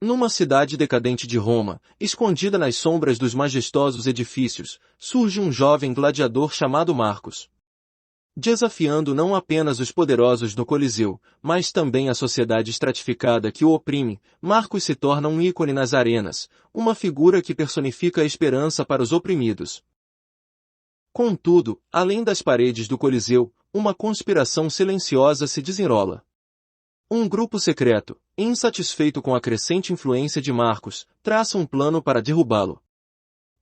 Numa cidade decadente de Roma, escondida nas sombras dos majestosos edifícios, surge um jovem gladiador chamado Marcos. Desafiando não apenas os poderosos no Coliseu, mas também a sociedade estratificada que o oprime, Marcos se torna um ícone nas arenas, uma figura que personifica a esperança para os oprimidos. Contudo, além das paredes do Coliseu, uma conspiração silenciosa se desenrola. Um grupo secreto, insatisfeito com a crescente influência de Marcos, traça um plano para derrubá-lo.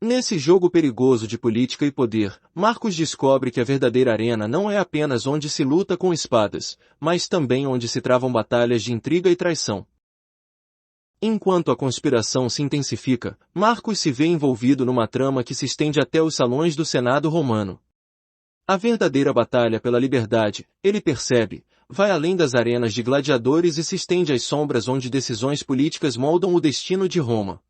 Nesse jogo perigoso de política e poder, Marcos descobre que a verdadeira arena não é apenas onde se luta com espadas, mas também onde se travam batalhas de intriga e traição. Enquanto a conspiração se intensifica, Marcos se vê envolvido numa trama que se estende até os salões do Senado romano. A verdadeira batalha pela liberdade, ele percebe, vai além das arenas de gladiadores e se estende às sombras onde decisões políticas moldam o destino de Roma.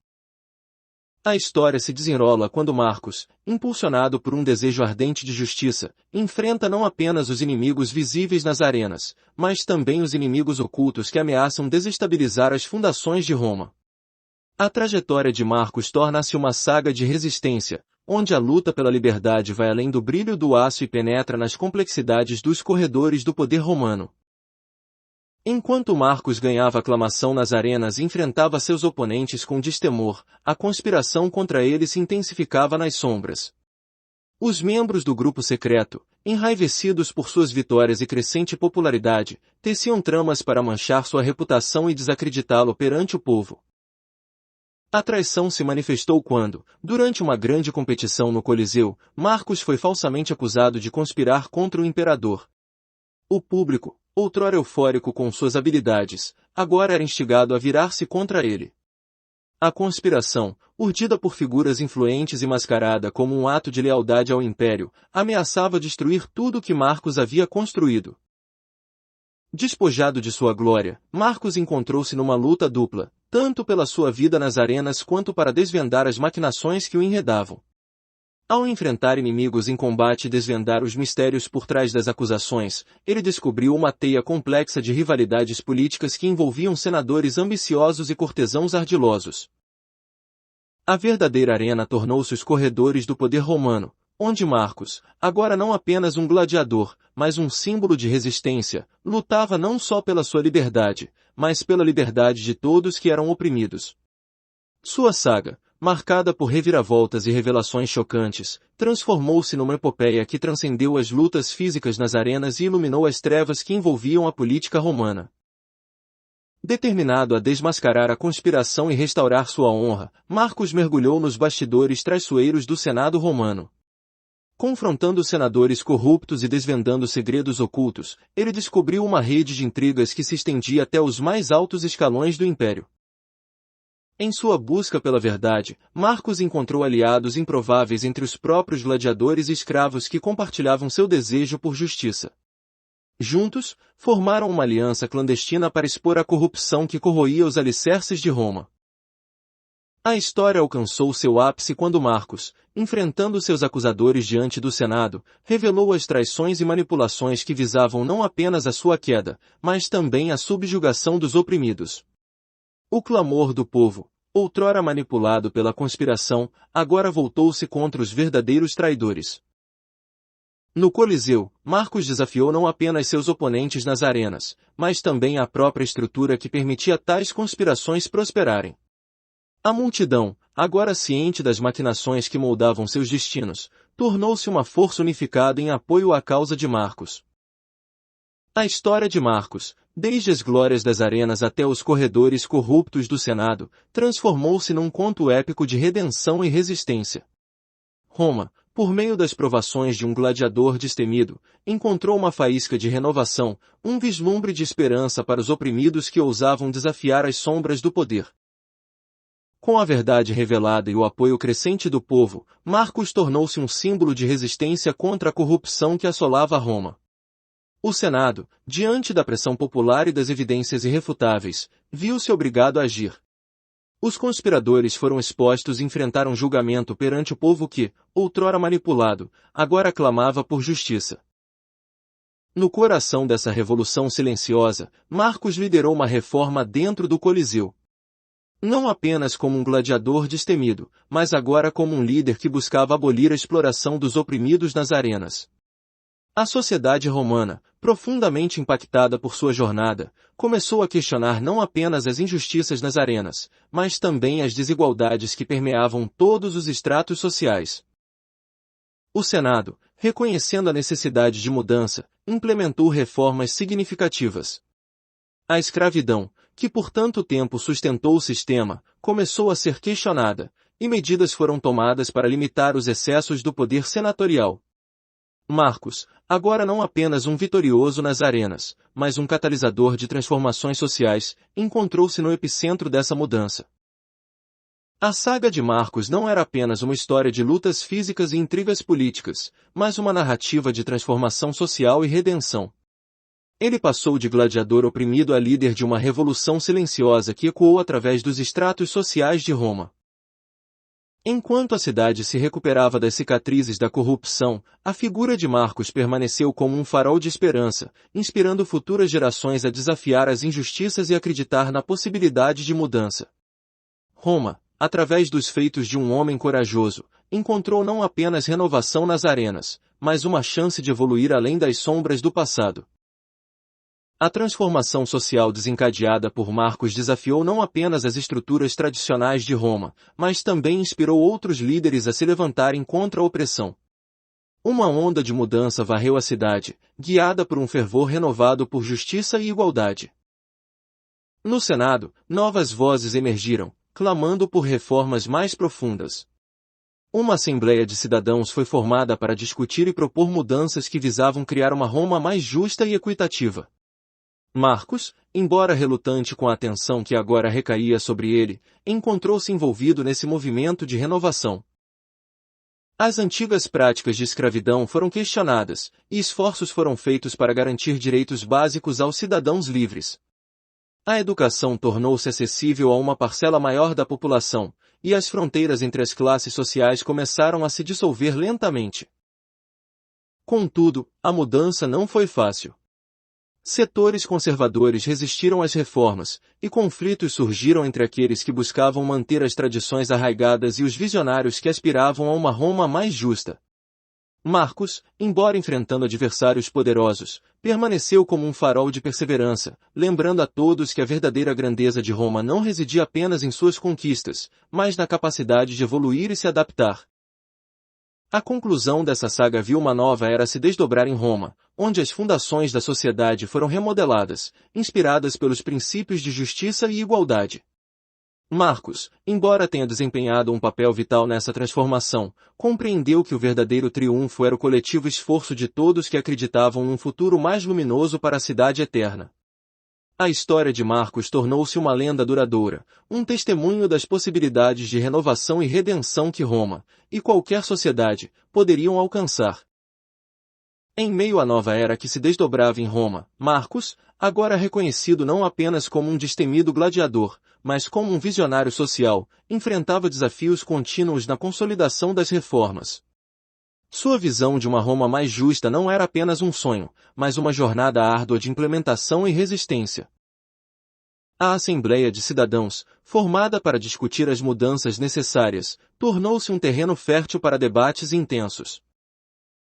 A história se desenrola quando Marcos, impulsionado por um desejo ardente de justiça, enfrenta não apenas os inimigos visíveis nas arenas, mas também os inimigos ocultos que ameaçam desestabilizar as fundações de Roma. A trajetória de Marcos torna-se uma saga de resistência, onde a luta pela liberdade vai além do brilho do aço e penetra nas complexidades dos corredores do poder romano. Enquanto Marcos ganhava aclamação nas arenas e enfrentava seus oponentes com destemor, a conspiração contra ele se intensificava nas sombras. Os membros do grupo secreto, enraivecidos por suas vitórias e crescente popularidade, teciam tramas para manchar sua reputação e desacreditá-lo perante o povo. A traição se manifestou quando, durante uma grande competição no Coliseu, Marcos foi falsamente acusado de conspirar contra o imperador. O público, outrora eufórico com suas habilidades, agora era instigado a virar-se contra ele. A conspiração, urdida por figuras influentes e mascarada como um ato de lealdade ao império, ameaçava destruir tudo que Marcos havia construído. Despojado de sua glória, Marcos encontrou-se numa luta dupla, tanto pela sua vida nas arenas quanto para desvendar as maquinações que o enredavam. Ao enfrentar inimigos em combate e desvendar os mistérios por trás das acusações, ele descobriu uma teia complexa de rivalidades políticas que envolviam senadores ambiciosos e cortesãos ardilosos. A verdadeira arena tornou-se os corredores do poder romano, onde Marcos, agora não apenas um gladiador, mas um símbolo de resistência, lutava não só pela sua liberdade, mas pela liberdade de todos que eram oprimidos. Sua saga, marcada por reviravoltas e revelações chocantes, transformou-se numa epopeia que transcendeu as lutas físicas nas arenas e iluminou as trevas que envolviam a política romana. Determinado a desmascarar a conspiração e restaurar sua honra, Marcos mergulhou nos bastidores traiçoeiros do Senado romano. Confrontando senadores corruptos e desvendando segredos ocultos, ele descobriu uma rede de intrigas que se estendia até os mais altos escalões do império. Em sua busca pela verdade, Marcos encontrou aliados improváveis entre os próprios gladiadores e escravos que compartilhavam seu desejo por justiça. Juntos, formaram uma aliança clandestina para expor a corrupção que corroía os alicerces de Roma. A história alcançou seu ápice quando Marcos, enfrentando seus acusadores diante do Senado, revelou as traições e manipulações que visavam não apenas a sua queda, mas também a subjugação dos oprimidos. O clamor do povo, outrora manipulado pela conspiração, agora voltou-se contra os verdadeiros traidores. No Coliseu, Marcos desafiou não apenas seus oponentes nas arenas, mas também a própria estrutura que permitia tais conspirações prosperarem. A multidão, agora ciente das maquinações que moldavam seus destinos, tornou-se uma força unificada em apoio à causa de Marcos. A história de Marcos, desde as glórias das arenas até os corredores corruptos do Senado, transformou-se num conto épico de redenção e resistência. Roma, por meio das provações de um gladiador destemido, encontrou uma faísca de renovação, um vislumbre de esperança para os oprimidos que ousavam desafiar as sombras do poder. Com a verdade revelada e o apoio crescente do povo, Marcos tornou-se um símbolo de resistência contra a corrupção que assolava Roma. O Senado, diante da pressão popular e das evidências irrefutáveis, viu-se obrigado a agir. Os conspiradores foram expostos e enfrentaram julgamento perante o povo que, outrora manipulado, agora clamava por justiça. No coração dessa revolução silenciosa, Marcos liderou uma reforma dentro do Coliseu. Não apenas como um gladiador destemido, mas agora como um líder que buscava abolir a exploração dos oprimidos nas arenas. A sociedade romana, profundamente impactada por sua jornada, começou a questionar não apenas as injustiças nas arenas, mas também as desigualdades que permeavam todos os estratos sociais. O Senado, reconhecendo a necessidade de mudança, implementou reformas significativas. A escravidão, que por tanto tempo sustentou o sistema, começou a ser questionada, e medidas foram tomadas para limitar os excessos do poder senatorial. Marcos, agora não apenas um vitorioso nas arenas, mas um catalisador de transformações sociais, encontrou-se no epicentro dessa mudança. A saga de Marcos não era apenas uma história de lutas físicas e intrigas políticas, mas uma narrativa de transformação social e redenção. Ele passou de gladiador oprimido a líder de uma revolução silenciosa que ecoou através dos estratos sociais de Roma. Enquanto a cidade se recuperava das cicatrizes da corrupção, a figura de Marcos permaneceu como um farol de esperança, inspirando futuras gerações a desafiar as injustiças e acreditar na possibilidade de mudança. Roma, através dos feitos de um homem corajoso, encontrou não apenas renovação nas arenas, mas uma chance de evoluir além das sombras do passado. A transformação social desencadeada por Marcos desafiou não apenas as estruturas tradicionais de Roma, mas também inspirou outros líderes a se levantarem contra a opressão. Uma onda de mudança varreu a cidade, guiada por um fervor renovado por justiça e igualdade. No Senado, novas vozes emergiram, clamando por reformas mais profundas. Uma Assembleia de Cidadãos foi formada para discutir e propor mudanças que visavam criar uma Roma mais justa e equitativa. Marcos, embora relutante com a atenção que agora recaía sobre ele, encontrou-se envolvido nesse movimento de renovação. As antigas práticas de escravidão foram questionadas, e esforços foram feitos para garantir direitos básicos aos cidadãos livres. A educação tornou-se acessível a uma parcela maior da população, e as fronteiras entre as classes sociais começaram a se dissolver lentamente. Contudo, a mudança não foi fácil. Setores conservadores resistiram às reformas, e conflitos surgiram entre aqueles que buscavam manter as tradições arraigadas e os visionários que aspiravam a uma Roma mais justa. Marcos, embora enfrentando adversários poderosos, permaneceu como um farol de perseverança, lembrando a todos que a verdadeira grandeza de Roma não residia apenas em suas conquistas, mas na capacidade de evoluir e se adaptar. A conclusão dessa saga viu uma nova era se desdobrar em Roma, onde as fundações da sociedade foram remodeladas, inspiradas pelos princípios de justiça e igualdade. Marcos, embora tenha desempenhado um papel vital nessa transformação, compreendeu que o verdadeiro triunfo era o coletivo esforço de todos que acreditavam num futuro mais luminoso para a cidade eterna. A história de Marcos tornou-se uma lenda duradoura, um testemunho das possibilidades de renovação e redenção que Roma, e qualquer sociedade, poderiam alcançar. Em meio à nova era que se desdobrava em Roma, Marcos, agora reconhecido não apenas como um destemido gladiador, mas como um visionário social, enfrentava desafios contínuos na consolidação das reformas. Sua visão de uma Roma mais justa não era apenas um sonho, mas uma jornada árdua de implementação e resistência. A Assembleia de Cidadãos, formada para discutir as mudanças necessárias, tornou-se um terreno fértil para debates intensos.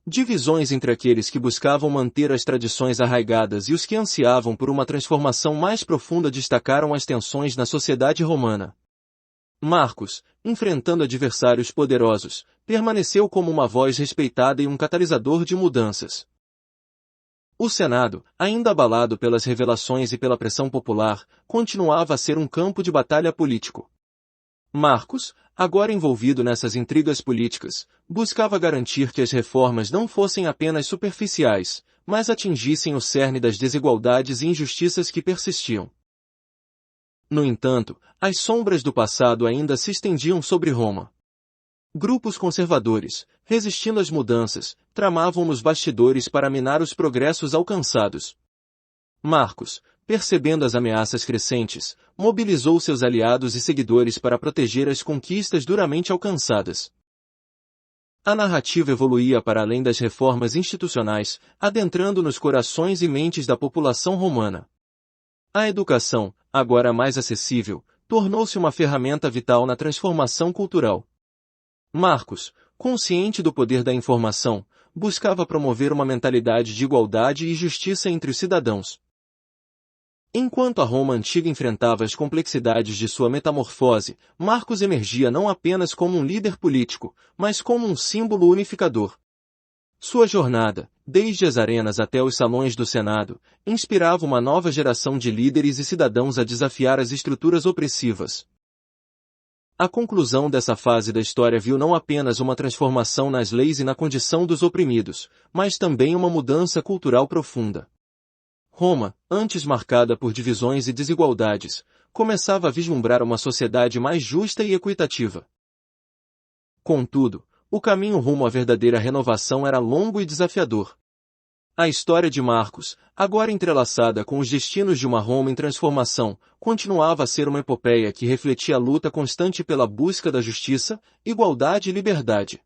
Divisões entre aqueles que buscavam manter as tradições arraigadas e os que ansiavam por uma transformação mais profunda destacaram as tensões na sociedade romana. Marcos, enfrentando adversários poderosos, permaneceu como uma voz respeitada e um catalisador de mudanças. O Senado, ainda abalado pelas revelações e pela pressão popular, continuava a ser um campo de batalha político. Marcos, agora envolvido nessas intrigas políticas, buscava garantir que as reformas não fossem apenas superficiais, mas atingissem o cerne das desigualdades e injustiças que persistiam. No entanto, as sombras do passado ainda se estendiam sobre Roma. Grupos conservadores, resistindo às mudanças, tramavam nos bastidores para minar os progressos alcançados. Marcos, percebendo as ameaças crescentes, mobilizou seus aliados e seguidores para proteger as conquistas duramente alcançadas. A narrativa evoluía para além das reformas institucionais, adentrando nos corações e mentes da população romana. A educação, agora mais acessível, tornou-se uma ferramenta vital na transformação cultural. Marcos, consciente do poder da informação, buscava promover uma mentalidade de igualdade e justiça entre os cidadãos. Enquanto a Roma antiga enfrentava as complexidades de sua metamorfose, Marcos emergia não apenas como um líder político, mas como um símbolo unificador. Sua jornada, desde as arenas até os salões do Senado, inspirava uma nova geração de líderes e cidadãos a desafiar as estruturas opressivas. A conclusão dessa fase da história viu não apenas uma transformação nas leis e na condição dos oprimidos, mas também uma mudança cultural profunda. Roma, antes marcada por divisões e desigualdades, começava a vislumbrar uma sociedade mais justa e equitativa. Contudo, o caminho rumo à verdadeira renovação era longo e desafiador. A história de Marcos, agora entrelaçada com os destinos de uma Roma em transformação, continuava a ser uma epopeia que refletia a luta constante pela busca da justiça, igualdade e liberdade.